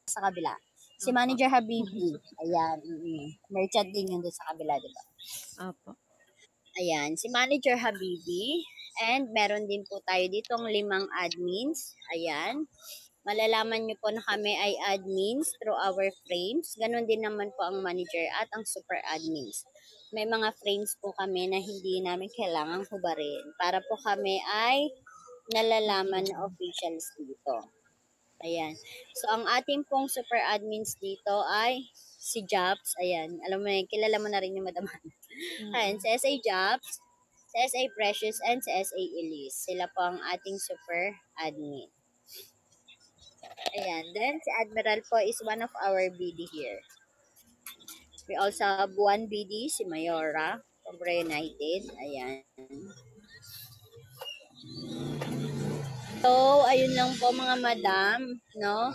sa kabila. Si Opo. Manager Habibi. Ayan. Merchant din yun doon sa kabila, diba? Opo. Ayan. Si Manager Habibi. And meron din po tayo ditong 5 admins. Ayan. Malalaman nyo po na kami ay admins through our frames. Ganon din naman po ang manager at ang super admins. May mga frames po kami na hindi namin kailangang hubarin para po kami ay nalalaman na officials dito. Ayan. So, ang ating pong super admins dito ay si Jobs. Ayan. Alam mo na yun, kilala mo na rin yung madam. Ayan, si SA Jobs, si SA Precious, and si SA Elise. Sila po ang ating super admin. Ayan. Then, si Admiral po is one of our BD here. We also have one BD, si Mayora, from Reunited. Ayan. So, ayun lang po mga madam, no?